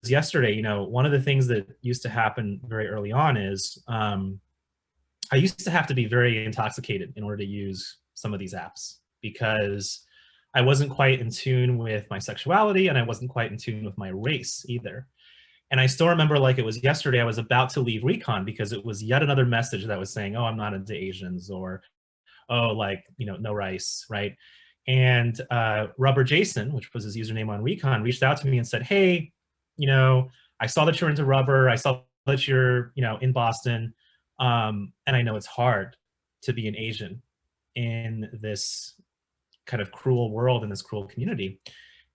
yesterday, you know, one of the things that used to happen very early on is I used to have to be very intoxicated in order to use some of these apps because I wasn't quite in tune with my sexuality and I wasn't quite in tune with my race either. And I still remember like it was yesterday, I was about to leave Recon because it was yet another message that was saying, oh, I'm not into Asians, or, oh, like, you know, no rice, right? And Rubber Jason, which was his username on Recon, reached out to me and said, hey, you know, I saw that you're into rubber. I saw that you're, you know, in Boston. And I know it's hard to be an Asian in this kind of cruel world, in this cruel community.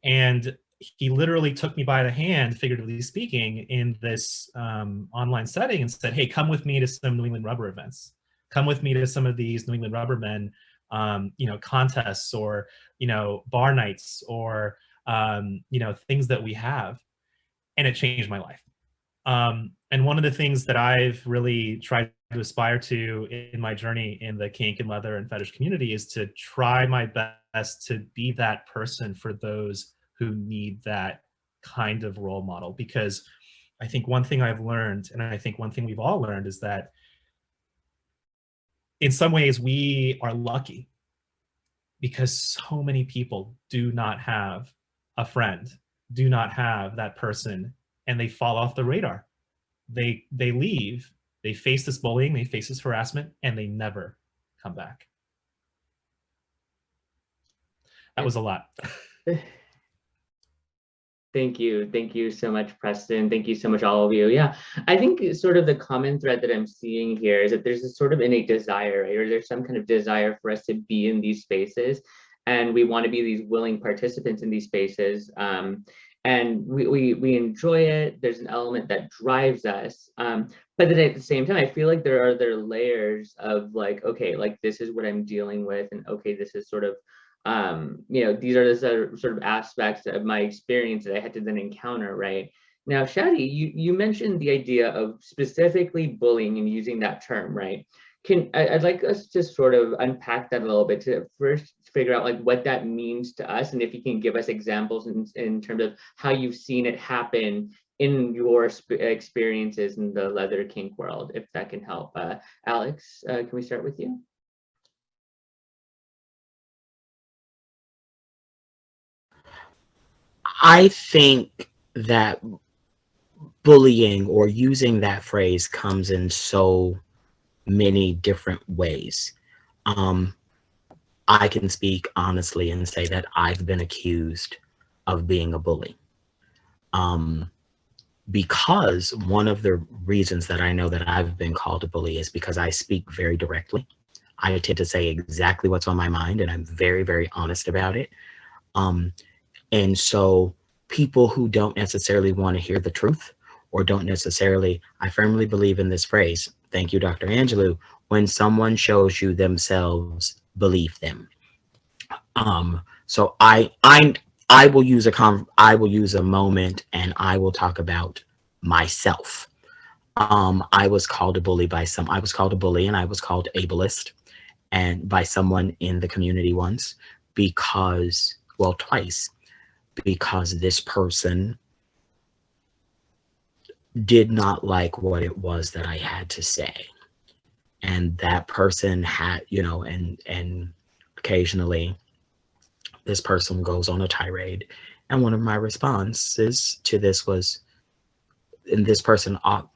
And he literally took me by the hand, figuratively speaking, in this online setting and said, hey, come with me to some New England rubber events. Come with me to some of these New England rubbermen, you know, contests, or, you know, bar nights, or, you know, things that we have. And it changed my life. And one of the things that I've really tried to aspire to in my journey in the kink and leather and fetish community is to try my best to be that person for those who need that kind of role model. Because I think one thing I've learned, and I think one thing we've all learned, is that in some ways we are lucky because so many people do not have a friend, do not have that person, and they fall off the radar. They leave, they face this bullying, they face this harassment, and they never come back. That was a lot. Thank you. Thank you so much, Preston. Thank you so much, all of you. Yeah, I think sort of the common thread that I'm seeing here is that there's a sort of innate desire, right? Or there's some kind of desire for us to be in these spaces, and we want to be these willing participants in these spaces. And we enjoy it. There's an element that drives us. But then at the same time, I feel like there are other layers of like, okay, like this is what I'm dealing with, and okay, this is sort of you know, these are the sort of aspects of my experience that I had to then encounter, right? Now, Shadi, you mentioned the idea of specifically bullying and using that term, right? I'd like us to sort of unpack that a little bit to first figure out like what that means to us, and if you can give us examples in terms of how you've seen it happen in your experiences in the leather kink world, if that can help. Alex, can we start with you? I think that bullying, or using that phrase, comes in so many different ways. I can speak honestly and say that I've been accused of being a bully. Because one of the reasons that I know that I've been called a bully is because I speak very directly. I tend to say exactly what's on my mind, and I'm very, very honest about it. And so people who don't necessarily want to hear the truth, or don't necessarily, I firmly believe in this phrase, thank you, Dr. Angelou, when someone shows you themselves, believe them. So I will use a moment, and I will talk about myself. I was called a bully I was called a bully, and I was called ableist, and by someone in the community once, because, well, twice, because this person did not like what it was that I had to say. And that person had, you know, and occasionally this person goes on a tirade. And one of my responses to this was, and this person often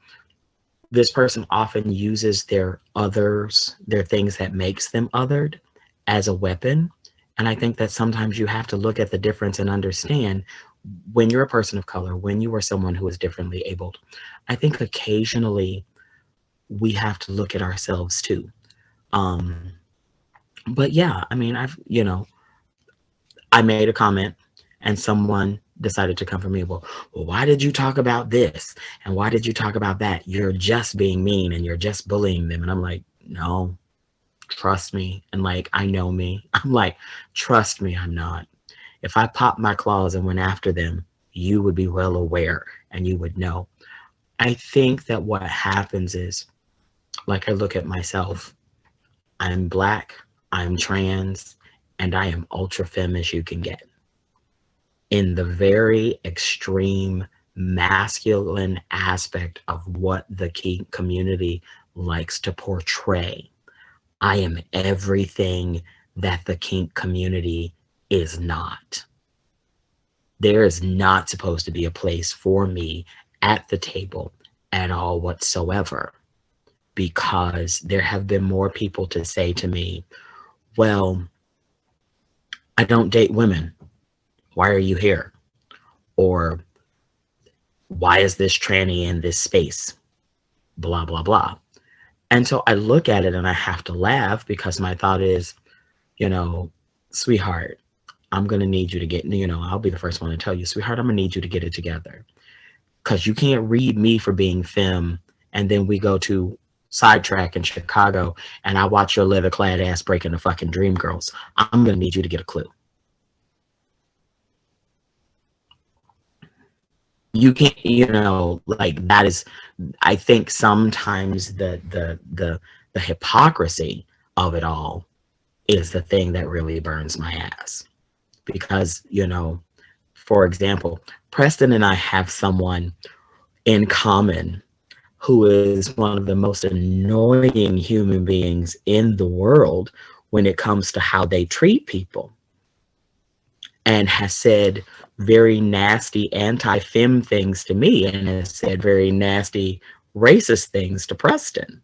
uses their things that makes them othered as a weapon. And I think that sometimes you have to look at the difference and understand, when you're a person of color, when you are someone who is differently abled, I think occasionally we have to look at ourselves too. But yeah, I mean, I made a comment and someone decided to come for me. Well, why did you talk about this? And why did you talk about that? You're just being mean and you're just bullying them. And I'm like, no, trust me. And like, I know me. I'm like, trust me, I'm not. If I popped my claws and went after them, you would be well aware and you would know. I think that what happens is, like, I look at myself, I'm Black, I'm trans, and I am ultra femme as you can get. In the very extreme masculine aspect of what the kink community likes to portray. I am everything that the kink community is not. There is not supposed to be a place for me at the table at all whatsoever, because there have been more people to say to me, well, I don't date women. Why are you here? Or why is this tranny in this space? Blah, blah, blah. And so I look at it and I have to laugh, because my thought is, you know, sweetheart, I'm going to need you to get, you know, I'll be the first one to tell you, sweetheart, I'm going to need you to get it together. Because you can't read me for being femme, and then we go to Sidetrack in Chicago and I watch your leather-clad ass breaking the fucking Dream Girls. I'm going to need you to get a clue. You can't, you know, like, that is, I think sometimes the hypocrisy of it all is the thing that really burns my ass. Because, you know, for example, Preston and I have someone in common who is one of the most annoying human beings in the world when it comes to how they treat people, and has said very nasty anti-femme things to me, and has said very nasty racist things to Preston.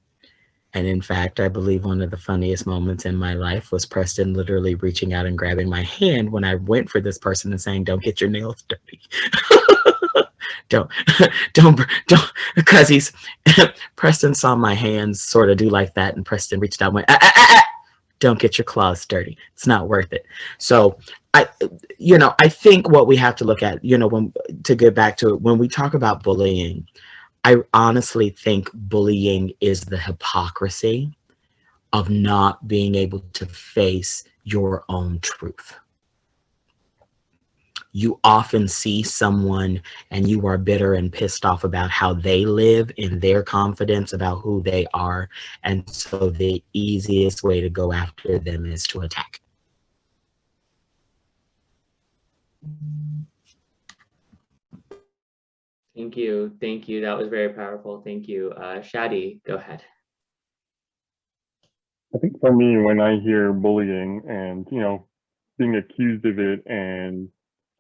And in fact, I believe one of the funniest moments in my life was Preston literally reaching out and grabbing my hand when I went for this person and saying, don't get your nails dirty. don't, because Preston saw my hands sort of do like that, and Preston reached out and went, don't get your claws dirty. It's not worth it. So I think what we have to look at, to get back to it, when we talk about bullying, I honestly think bullying is the hypocrisy of not being able to face your own truth. You often see someone and you are bitter and pissed off about how they live in their confidence about who they are. And so the easiest way to go after them is to attack. Thank you. Thank you. That was very powerful. Thank you. Shadi, go ahead. I think for me, when I hear bullying and, being accused of it and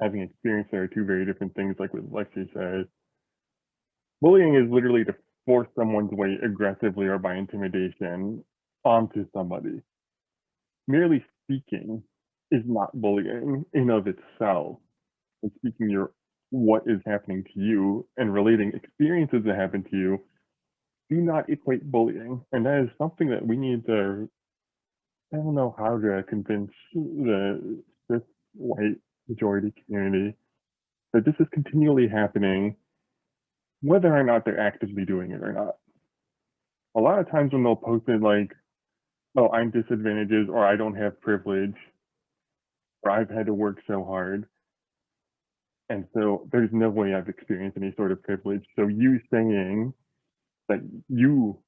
having experienced there are two very different things, like what Lexi said. Bullying is literally to force someone's way aggressively or by intimidation onto somebody. Merely speaking is not bullying in of itself. And speaking what is happening to you and relating experiences that happen to you do not equate bullying. And that is something that we need to, I don't know how to convince this white majority community that this is continually happening, whether or not they're actively doing it or not. A lot of times when they'll post it like, oh, I'm disadvantaged, or I don't have privilege, or I've had to work so hard, and so there's no way I've experienced any sort of privilege. So you saying that you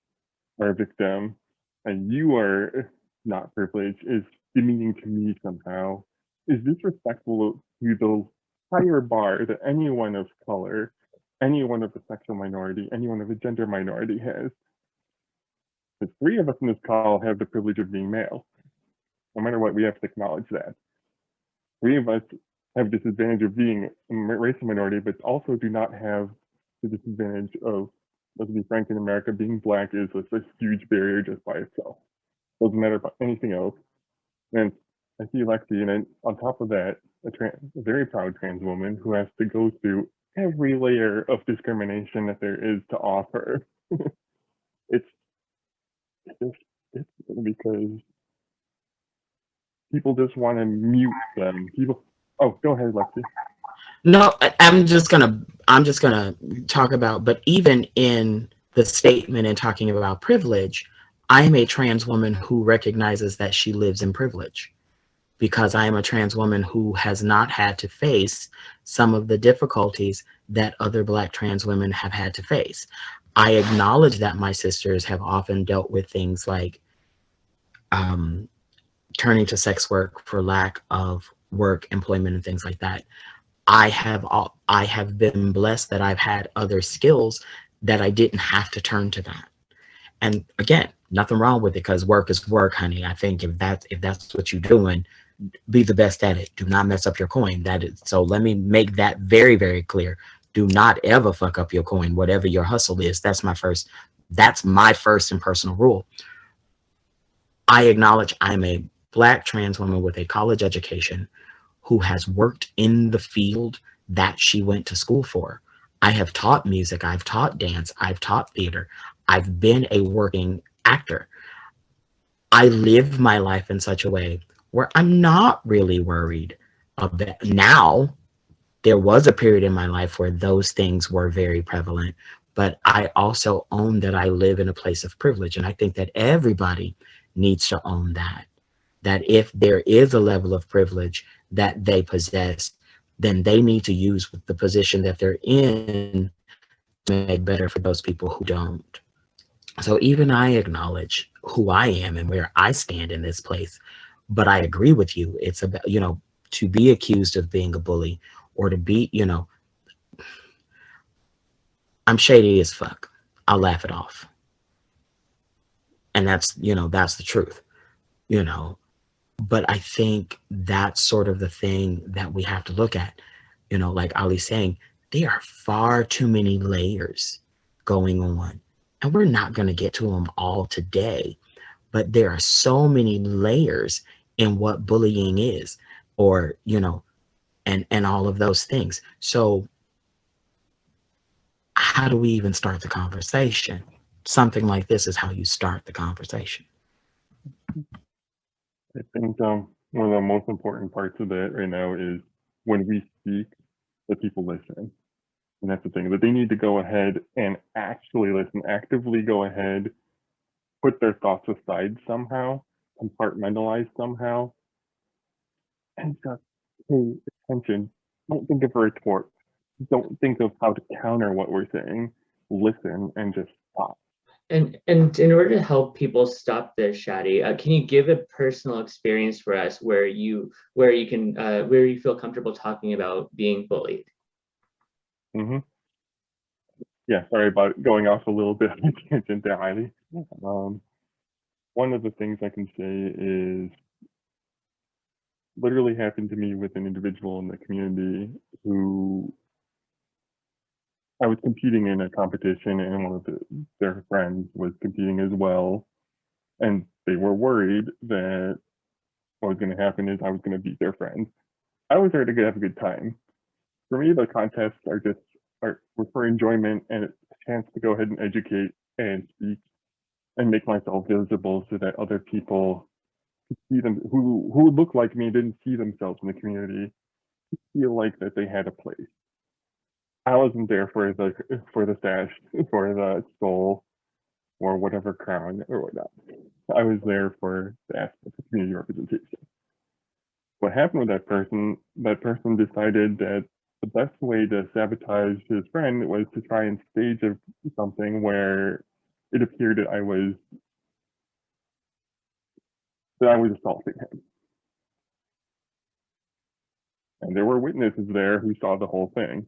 are a victim and you are not privileged is demeaning to me somehow, is disrespectful to the higher bar that anyone of color, anyone of a sexual minority, anyone of a gender minority has. The three of us in this call have the privilege of being male. No matter what, we have to acknowledge that. Three of us have the disadvantage of being a racial minority, but also do not have the disadvantage of, let's be frank, in America, being Black is a huge barrier just by itself. Doesn't matter about anything else. And I see Lexi, and then on top of that, a very proud trans woman who has to go through every layer of discrimination that there is to offer. It's because people just want to mute them. Oh, go ahead, Lexi. No, I'm just gonna talk about, but even in the statement and talking about privilege, I am a trans woman who recognizes that she lives in privilege, because I am a trans woman who has not had to face some of the difficulties that other Black trans women have had to face. I acknowledge that my sisters have often dealt with things like turning to sex work for lack of work, employment, and things like that. I have been blessed that I've had other skills that I didn't have to turn to that. And again, nothing wrong with it, because work is work, honey. I think if that's what you're doing, be the best at it. Do not mess up your coin. That is, so let me make that very, very clear. Do not ever fuck up your coin, whatever your hustle is. That's my first and personal rule. I acknowledge I'm a Black trans woman with a college education who has worked in the field that she went to school for. I have taught music, I've taught dance, I've taught theater, I've been a working actor. I live my life in such a way where I'm not really worried about now. There was a period in my life where those things were very prevalent, but I also own that I live in a place of privilege. And I think that everybody needs to own that if there is a level of privilege that they possess, then they need to use the position that they're in to make better for those people who don't. So even I acknowledge who I am and where I stand in this place, but I agree with you. It's about, to be accused of being a bully, or to be, I'm shady as fuck. I'll laugh it off. And that's the truth, But I think that's sort of the thing that we have to look at. Like Ali's saying, there are far too many layers going on. And we're not going to get to them all today. But there are so many layers in what bullying is, or, and all of those things. So how do we even start the conversation? Something like this is how you start the conversation. I think one of the most important parts of it right now is when we speak, that people listen. And that's the thing, that they need to go ahead and actually listen, actively go ahead, put their thoughts aside somehow, compartmentalize somehow, and just pay attention. Don't think of a retort. Don't think of how to counter what we're saying. Listen and just stop. And in order to help people stop this, Shadi, can you give a personal experience for us where you feel comfortable talking about being bullied? Mm-hmm. Yeah, sorry about going off a little bit on a tangent there, Hailey. One of the things I can say is literally happened to me with an individual in the community who I was competing in a competition, and one of their friends was competing as well. And they were worried that what was going to happen is I was going to beat their friend. I was there to have a good time. For me, the contests are for enjoyment and a chance to go ahead and educate and speak and make myself visible so that other people see them who look like me, didn't see themselves in the community, feel like that they had a place. I wasn't there for the sash, for the stole, or whatever crown or whatnot. I was there for the aspect of community representation. What happened with that person decided that the best way to sabotage his friend was to try and stage something where it appeared that I was assaulting him. And there were witnesses there who saw the whole thing.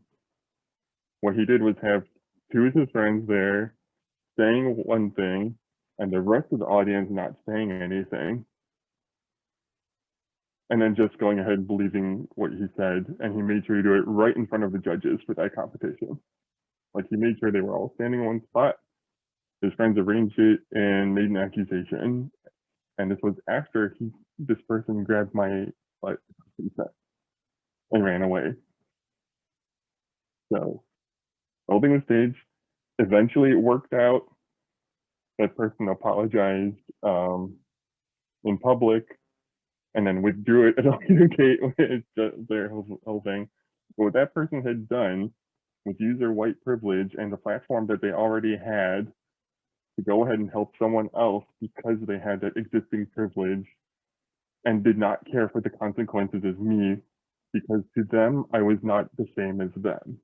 What he did was have two of his friends there saying one thing and the rest of the audience not saying anything. And then just going ahead and believing what he said. And he made sure to do it right in front of the judges for that competition. Like, he made sure they were all standing in one spot. His friends arranged it and made an accusation. And this was after this person grabbed my butt and ran away. So, holding the stage, eventually it worked out. That person apologized in public and then withdrew it at a later date with their whole thing. But what that person had done was use their white privilege and the platform that they already had to go ahead and help someone else because they had that existing privilege and did not care for the consequences as me, because to them, I was not the same as them.